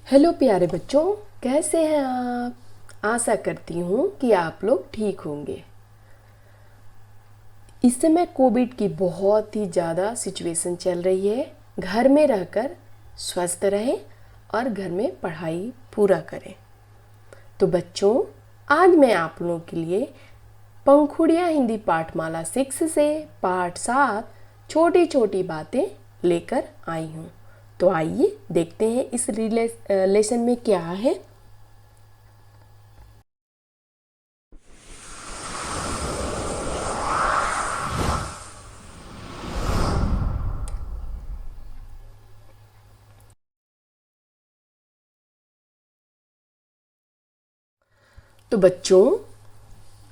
Hello प्यारे बच्चों, कैसे हैं आप। आशा करती हूँ कि आप लोग ठीक होंगे। इस समय कोविड की बहुत ही ज़्यादा सिचुएशन चल रही है। घर में रहकर स्वस्थ रहें और घर में पढ़ाई पूरा करें। तो बच्चों, आज मैं आप लोगों के लिए पंखुड़िया हिंदी पाठमाला 6 से पाठ 7 छोटी छोटी बातें लेकर आई हूँ। तो आइए देखते हैं इस लेसन में क्या है। तो बच्चों,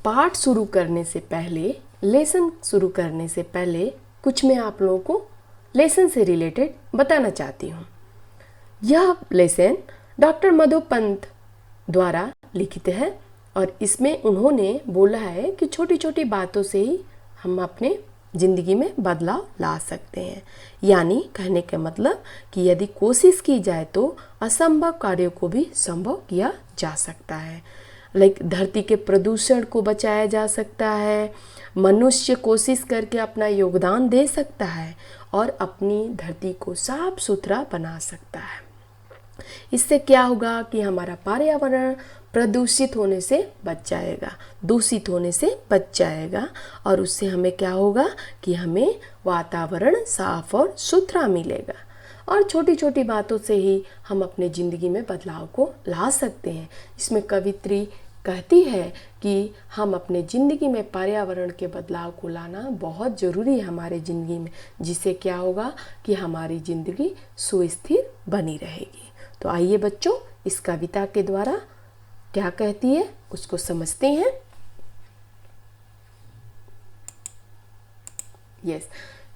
पाठ शुरू करने से पहले, लेसन शुरू करने से पहले कुछ मैं आप लोगों को लेसन से रिलेटेड बताना चाहती हूँ। यह लेसन डॉक्टर मधु पंत द्वारा लिखित है और इसमें उन्होंने बोला है कि छोटी छोटी बातों से ही हम अपने ज़िंदगी में बदलाव ला सकते हैं। यानी कहने का मतलब कि यदि कोशिश की जाए तो असंभव कार्यों को भी संभव किया जा सकता है। धरती के प्रदूषण को बचाया जा सकता है। मनुष्य कोशिश करके अपना योगदान दे सकता है और अपनी धरती को साफ सुथरा बना सकता है। इससे क्या होगा कि हमारा पर्यावरण प्रदूषित होने से बच जाएगा, दूषित होने से बच जाएगा और उससे हमें क्या होगा कि हमें वातावरण साफ और सुथरा मिलेगा। और छोटी छोटी बातों से ही हम अपने ज़िंदगी में बदलाव को ला सकते हैं। इसमें कवित्री कहती है कि हम अपने ज़िंदगी में पर्यावरण के बदलाव को लाना बहुत ज़रूरी है हमारे ज़िंदगी में, जिससे क्या होगा कि हमारी ज़िंदगी सुस्थिर बनी रहेगी। तो आइए बच्चों, इस कविता के द्वारा क्या कहती है उसको समझते हैं।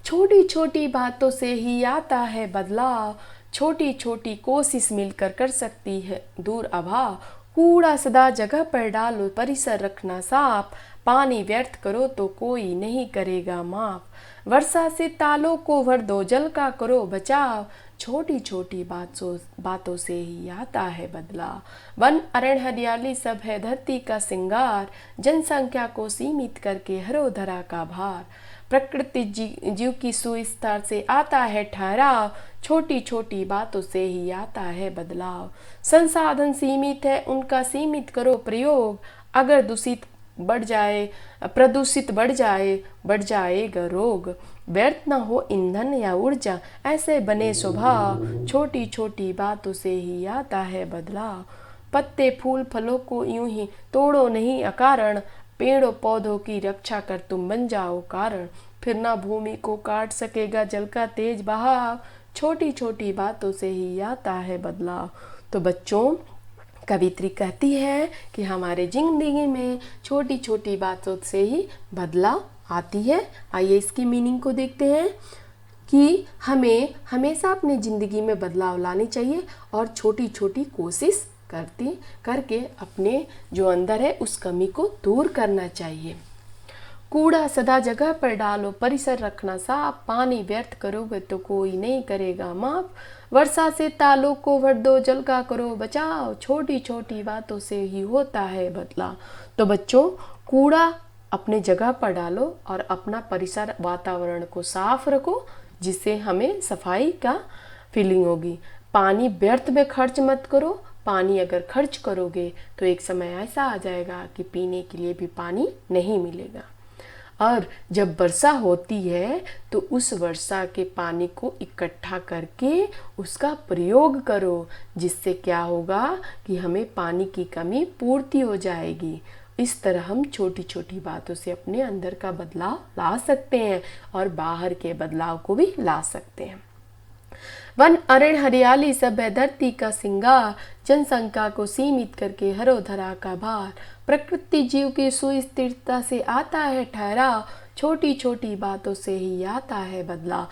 छोटी छोटी बातों से ही आता है बदलाव, छोटी छोटी कोशिश मिलकर कर सकती है दूर अभाव। कूड़ा सदा जगह पर डालो, परिसर रखना साफ, पानी व्यर्थ करो तो कोई नहीं करेगा माफ। वर्षा से तालों को भर दो, जल का करो बचाव, छोटी छोटी बातों से ही आता है बदलाव। वन अरण हरियाली सब है धरती का सिंगार, जनसंख्या को सीमित करके हरो धरा का भार। प्रकृति जीव की सुविस्तार से आता है ठहराव, छोटी छोटी बातों से ही आता है बदलाव। संसाधन सीमित है उनका सीमित करो प्रयोग, अगर प्रदूषित बढ़ जाएगा रोग। व्यर्थ न हो ईंधन या ऊर्जा, ऐसे बने स्वभाव, छोटी छोटी बातों से ही आता है बदलाव। पत्ते फूल फलों को यूं ही तोड़ो नहीं अकारण, पेड़ों पौधों की रक्षा कर तुम बन जाओ कारण। फिर ना भूमि को काट सकेगा जल का तेज बहाव, छोटी छोटी बातों से ही आता है बदलाव। तो बच्चों, कवित्री कहती है कि हमारे जिंदगी में छोटी छोटी बातों से ही बदलाव आती है। आइए इसकी मीनिंग को देखते हैं कि हमें हमेशा अपनी ज़िंदगी में बदलाव लानी चाहिए और छोटी छोटी कोशिश करके अपने जो अंदर है उस कमी को दूर करना चाहिए। कूड़ा सदा जगह पर डालो, परिसर रखना साफ, पानी व्यर्थ करोगे तो कोई नहीं करेगा माफ। वर्षा से तालों को भर दो, जल का करो बचाव, छोटी छोटी बातों से ही होता है बदलाव। तो बच्चों, कूड़ा अपने जगह पर डालो और अपना परिसर वातावरण को साफ रखो, जिससे हमें सफाई का फीलिंग होगी। पानी व्यर्थ में खर्च मत करो, पानी अगर खर्च करोगे तो एक समय ऐसा आ जाएगा कि पीने के लिए भी पानी नहीं मिलेगा। और जब वर्षा होती है तो उस वर्षा के पानी को इकट्ठा करके उसका प्रयोग करो, जिससे क्या होगा कि हमें पानी की कमी पूर्ति हो जाएगी। इस तरह हम छोटी छोटी बातों से अपने अंदर का बदलाव ला सकते हैं और बाहर के बदलाव को भी ला सकते हैं। वन अरण हरियाली सब है धरती का सिंगार, जनसंख्या को सीमित करके हरो धरा का भार। प्रकृति जीव की सुस्थिरता से आता है ठहराव, छोटी छोटी बातों से ही आता है बदलाव।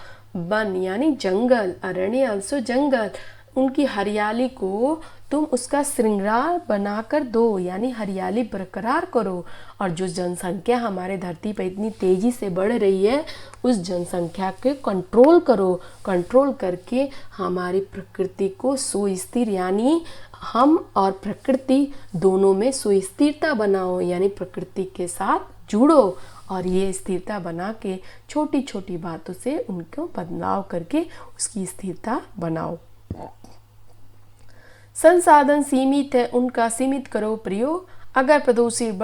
वन यानी जंगल, अरण्य अल्सो जंगल, उनकी हरियाली को तुम उसका श्रृंगार बनाकर दो, यानी हरियाली बरकरार करो। और जो जनसंख्या हमारे धरती पर इतनी तेजी से बढ़ रही है, उस जनसंख्या के कंट्रोल करो। कंट्रोल करके हमारी प्रकृति को सुस्थिर, यानी हम और प्रकृति दोनों में सुस्थिरता बनाओ, यानी प्रकृति के साथ जुड़ो और ये स्थिरता बना के छोटी छोटी बातों से उनको बदलाव करके उसकी स्थिरता बनाओ। संसाधन सीमित है, उनका सीमित करो प्रयोग। अगर प्रदूषण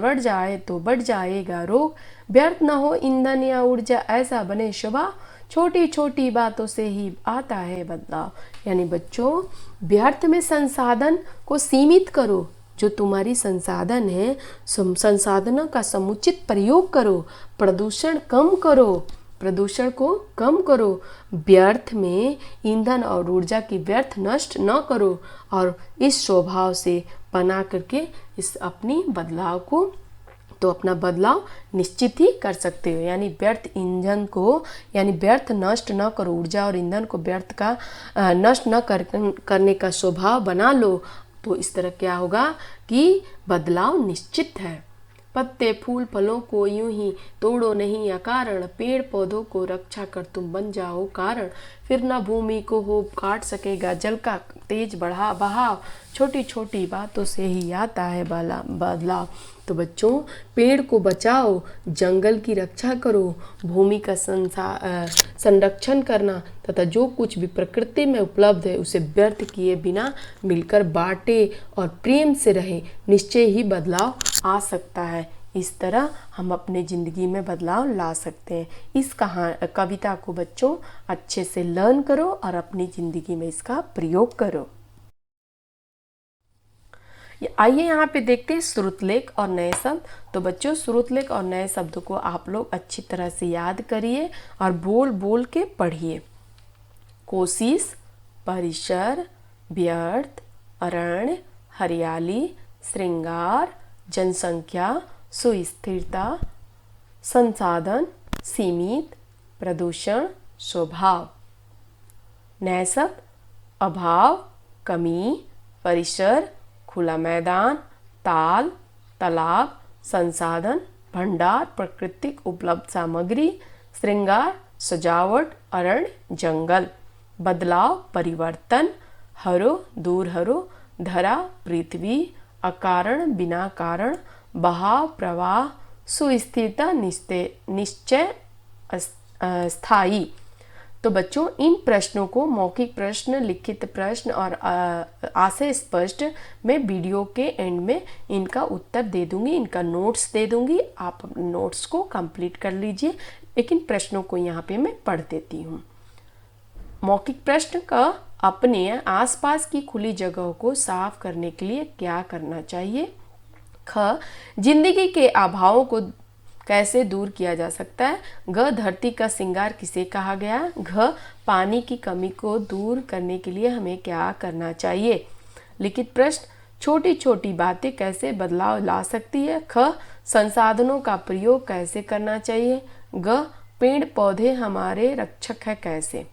बढ़ जाए तो बढ़ जाएगा रोग। व्यर्थ न हो ईंधन या ऊर्जा, ऐसा बने स्वभाव। छोटी छोटी बातों से ही आता है बदलाव। यानी बच्चों, व्यर्थ में संसाधन को सीमित करो। जो तुम्हारी संसाधन है, संसाधनों का समुचित प्रयोग करो। प्रदूषण कम करो, प्रदूषण को कम करो। व्यर्थ में ईंधन और ऊर्जा की व्यर्थ नष्ट न करो। और इस स्वभाव से बना करके इस अपनी बदलाव को, तो अपना बदलाव निश्चित ही कर सकते हो। यानी व्यर्थ ईंधन को, यानी व्यर्थ नष्ट न करो, ऊर्जा और ईंधन को व्यर्थ का नष्ट न करने का स्वभाव बना लो। तो इस तरह क्या होगा कि बदलाव निश्चित है। पत्ते फूल फलों को यूं ही तोड़ो नहीं अकारण। पेड़ पौधों को रक्षा कर तुम बन जाओ कारण। फिर न भूमि को हो काट सकेगा जल का तेज बढ़ा बहाव। छोटी छोटी बातों से ही आता है बदलाव। तो बच्चों, पेड़ को बचाओ, जंगल की रक्षा करो, भूमि का संरक्षण करना तथा जो कुछ भी प्रकृति में उपलब्ध है उसे व्यर्थ किए बिना मिलकर बांटे और प्रेम से रहे। निश्चय ही बदलाव आ सकता है। इस तरह हम अपने ज़िंदगी में बदलाव ला सकते हैं। इस कविता को बच्चों अच्छे से लर्न करो और अपनी ज़िंदगी में इसका प्रयोग करो। आइए यहाँ पे देखते हैं श्रुतलेख और नए शब्द। तो बच्चों, श्रुतलेख और नए शब्द को आप लोग अच्छी तरह से याद करिए और बोल बोल के पढ़िए। कोशिश, परिसर, व्यर्थ, अरण्य, हरियाली, श्रृंगार, जनसंख्या, सुस्थिरता, संसाधन, सीमित, प्रदूषण, स्वभाव। नए शब्द: अभाव, कमी, परिसर, खुला मैदान, ताल, तालाब, संसाधन, भंडार, प्राकृतिक उपलब्ध सामग्री, श्रृंगार, सजावट, अरण्य, जंगल। बदलाव, परिवर्तन, हरो, दूर हरो, धरा, पृथ्वी, अकारण, बिना कारण, बहाव, प्रवाह, सुस्थिरता, निश्चय, स्थायी। तो बच्चों, इन प्रश्नों को मौखिक प्रश्न, लिखित प्रश्न और आशय स्पष्ट मैं वीडियो के एंड में इनका उत्तर दे दूंगी, इनका नोट्स दे दूंगी। आप नोट्स को कंप्लीट कर लीजिए, लेकिन प्रश्नों को यहाँ पे मैं पढ़ देती हूँ। मौखिक प्रश्न का: अपने आसपास की खुली जगहों को साफ करने के लिए क्या करना चाहिए? ख, जिंदगी के अभावों को कैसे दूर किया जा सकता है? घ, धरती का श्रृंगार किसे कहा गया? घ, पानी की कमी को दूर करने के लिए हमें क्या करना चाहिए? लिखित प्रश्न: छोटी छोटी बातें कैसे बदलाव ला सकती है? ख, संसाधनों का प्रयोग कैसे करना चाहिए? ग, पेड़ पौधे हमारे रक्षक है कैसे?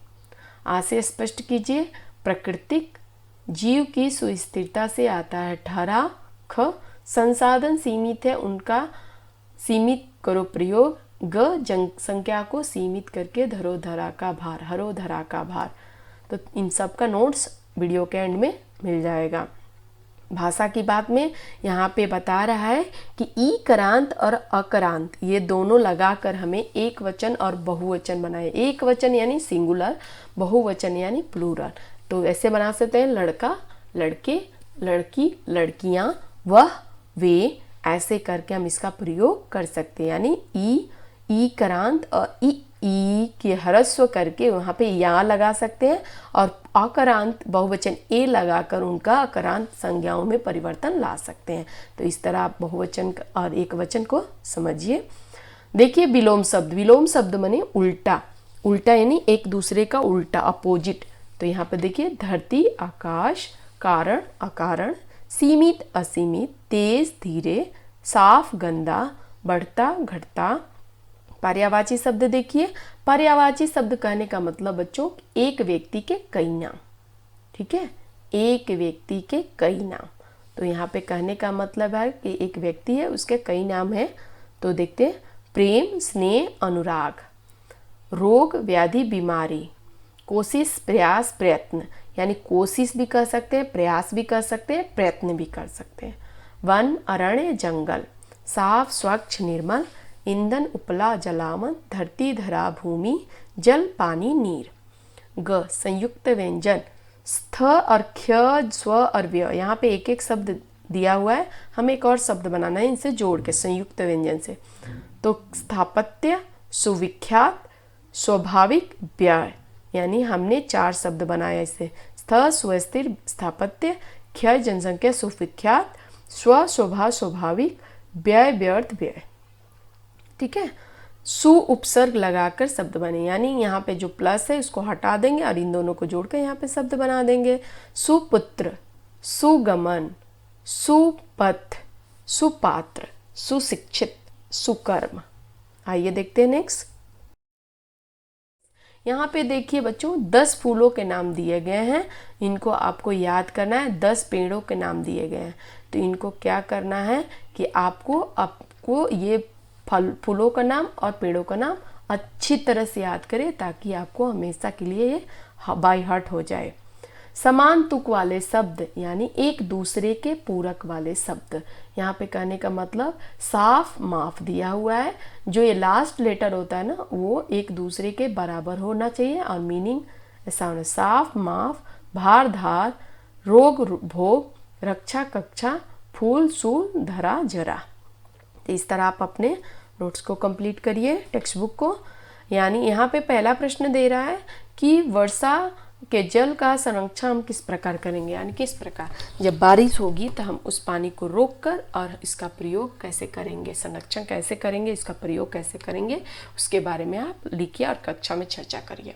आशय स्पष्ट कीजिए। प्राकृतिक जीव की सुस्थिरता से आता है ठहराव। ख, संसाधन सीमित है, उनका सीमित करो प्रयोग। ग, जनसंख्या को सीमित करके हरो धरा का भार। तो इन सब का नोट्स वीडियो के एंड में मिल जाएगा। भाषा की बात में यहाँ पे बता रहा है कि ई करांत और अकरांत ये दोनों लगाकर हमें एक वचन और बहुवचन बनाए। एक वचन यानी सिंगुलर, बहुवचन यानी प्लूरल। तो ऐसे बना सकते हैं: लड़का, लड़के, लड़की, लड़कियाँ, वह, वे। ऐसे करके हम इसका प्रयोग कर सकते हैं। यानी ई करांत और ई के ह्रस्व करके वहाँ पे या लगा सकते हैं और अकरांत बहुवचन ए लगाकर उनका अकरांत संज्ञाओं में परिवर्तन ला सकते हैं। तो इस तरह आप बहुवचन और एक वचन को समझिए। देखिए, विलोम शब्द। विलोम शब्द माने उल्टा। उल्टा यानी एक दूसरे का उल्टा, अपोजिट। तो यहाँ पे देखिए, धरती, आकाश, कारण, अकारण, सीमित, असीमित, तेज, धीरे, साफ, गंदा, बढ़ता, घटता। पर्यायवाची शब्द देखिए। पर्यायवाची शब्द कहने का मतलब बच्चों एक व्यक्ति के कई नाम। ठीक है, एक व्यक्ति के कई नाम। तो यहाँ पे कहने का मतलब है कि एक व्यक्ति है, उसके कई नाम हैं। तो देखते हैं, प्रेम, स्नेह, अनुराग, रोग, व्याधि, बीमारी, कोशिश, प्रयास, प्रयत्न, यानी कोशिश भी कर सकते हैं, प्रयास भी कर सकते हैं, प्रयत्न भी कर सकते हैं। वन, अरण्य, जंगल, साफ, स्वच्छ, निर्मल, ईंधन, उपला, जलावन, धरती, धरा, भूमि, जल, पानी, नीर। ग, संयुक्त व्यंजन, स्थ और क्ष, स्व और व्य। यहाँ पे एक एक शब्द दिया हुआ है, हमें एक और शब्द बनाना है इनसे जोड़ के संयुक्त व्यंजन से। तो स्थापत्य, सुविख्यात, स्वाभाविक, व्यय, यानी हमने 4 शब्द बनाए इससे। स्थ, स्वस्थिर, स्थापत्य, क्ष, जनसंख्या, सुविख्यात, स्व, स्वभाव, स्वाभाविक, व्यय, व्यर्थ, व्यय। ठीक है, सु उपसर्ग लगाकर शब्द बने, यानी यहाँ पे जो प्लस है उसको हटा देंगे और इन दोनों को जोड़कर यहाँ पे शब्द बना देंगे। सुपुत्र, सुगमन, सुपथ, सुपात्र, सुशिक्षित, सुकर्म। आइए देखते हैं नेक्स्ट। यहाँ पे देखिए बच्चों, 10 फूलों के नाम दिए गए हैं, इनको आपको याद करना है। 10 पेड़ों के नाम दिए गए हैं, तो इनको क्या करना है कि आपको ये फूलों का नाम और पेड़ों का नाम अच्छी तरह से याद करें, ताकि आपको हमेशा के लिए ये बाय हार्ट हो जाए। समान तुक वाले शब्द, यानी एक दूसरे के पूरक वाले शब्द। यहाँ पे कहने का मतलब साफ, माफ दिया हुआ है। जो ये लास्ट लेटर होता है ना, वो एक दूसरे के बराबर होना चाहिए और मीनिंग ऐसा होना। साफ, माफ, भार, धार, रोग, भोग, रक्षा, कक्षा, फूल, सूल, धरा, जरा। तो इस तरह आप अपने नोट्स को कंप्लीट करिए, टेक्स्ट बुक को। यानी यहाँ पे पहला प्रश्न दे रहा है कि वर्षा के जल का संरक्षण हम किस प्रकार करेंगे, यानी किस प्रकार जब बारिश होगी तो हम उस पानी को रोककर और इसका प्रयोग कैसे करेंगे, संरक्षण कैसे करेंगे, इसका प्रयोग कैसे करेंगे, उसके बारे में आप लिखिए और कक्षा में चर्चा करिए।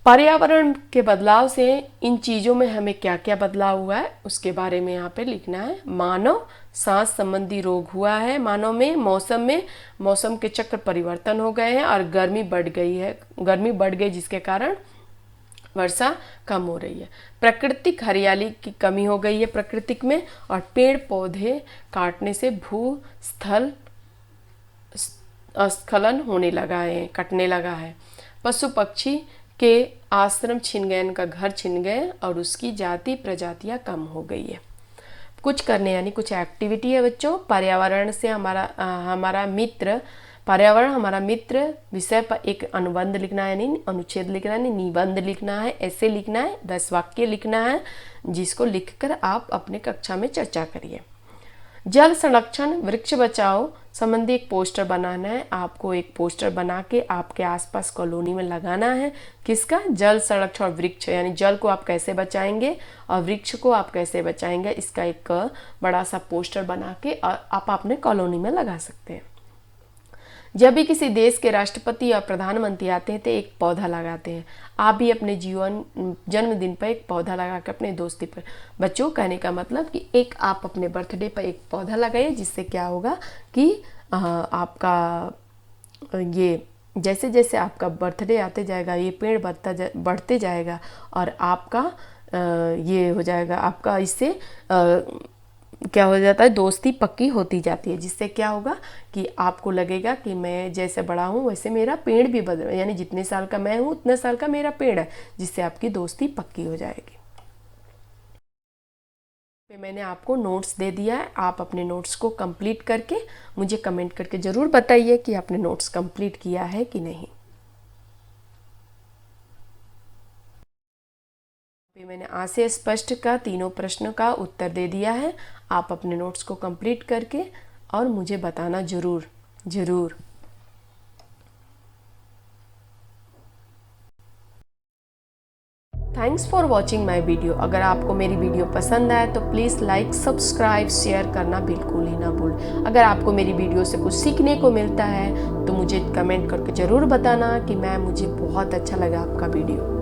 पर्यावरण के बदलाव से इन चीज़ों में हमें क्या क्या बदलाव हुआ है उसके बारे में यहाँ पे लिखना है। मानव सांस संबंधी रोग हुआ है मानव में, मौसम के चक्र परिवर्तन हो गए हैं और गर्मी बढ़ गई जिसके कारण वर्षा कम हो रही है। प्राकृतिक हरियाली की कमी हो गई है प्राकृतिक में, और पेड़ पौधे काटने से भूस्थल स्खलन होने लगा है, कटने लगा है। पशु पक्षी के आश्रम छिन गए, उनका घर छिन गए और उसकी जाति प्रजातियां कम हो गई है। कुछ करने यानी कुछ एक्टिविटी है बच्चों। पर्यावरण हमारा मित्र विषय पर एक अनुबंध लिखना है, यानी अनुच्छेद लिखना है, निबंध लिखना है, ऐसे लिखना है, 10 वाक्य लिखना है, जिसको लिखकर आप अपने कक्षा में चर्चा करिए। जल संरक्षण, वृक्ष बचाओ संबंधी एक पोस्टर बनाना है। आपको एक पोस्टर बना के आपके आसपास कॉलोनी में लगाना है। किसका? जल संरक्षण और वृक्ष, यानी जल को आप कैसे बचाएंगे और वृक्ष को आप कैसे बचाएंगे, इसका एक बड़ा सा पोस्टर बना के आप अपने कॉलोनी में लगा सकते हैं। जब भी किसी देश के राष्ट्रपति और प्रधानमंत्री आते हैं तो एक पौधा लगाते हैं। आप भी अपने जन्मदिन पर एक पौधा लगा के अपने दोस्ती पर, बच्चों कहने का मतलब कि एक आप अपने बर्थडे पर एक पौधा लगाइए, जिससे क्या होगा कि आपका ये जैसे जैसे आपका बर्थडे आते जाएगा ये पेड़ बढ़ते जाएगा और आपका ये हो जाएगा, आपका इससे क्या हो जाता है, दोस्ती पक्की होती जाती है, जिससे क्या होगा कि आपको लगेगा कि मैं जैसे बड़ा हूँ वैसे मेरा पेड़ भी बदल, यानी जितने साल का मैं हूँ उतने साल का मेरा पेड़ है, जिससे आपकी दोस्ती पक्की हो जाएगी। मैंने आपको नोट्स दे दिया है, आप अपने नोट्स को कंप्लीट करके मुझे कमेंट करके ज़रूर बताइए कि आपने नोट्स कंप्लीट किया है कि नहीं। मैंने आ से स्पष्ट का तीनों प्रश्नों का उत्तर दे दिया है। आप अपने नोट्स को कंप्लीट करके और मुझे बताना ज़रूर। Thanks for watching my video. अगर आपको मेरी वीडियो पसंद आए तो प्लीज़ लाइक, सब्सक्राइब, शेयर करना बिल्कुल ही ना भूल। अगर आपको मेरी वीडियो से कुछ सीखने को मिलता है तो मुझे कमेंट करके ज़रूर बताना कि मुझे बहुत अच्छा लगा आपका वीडियो।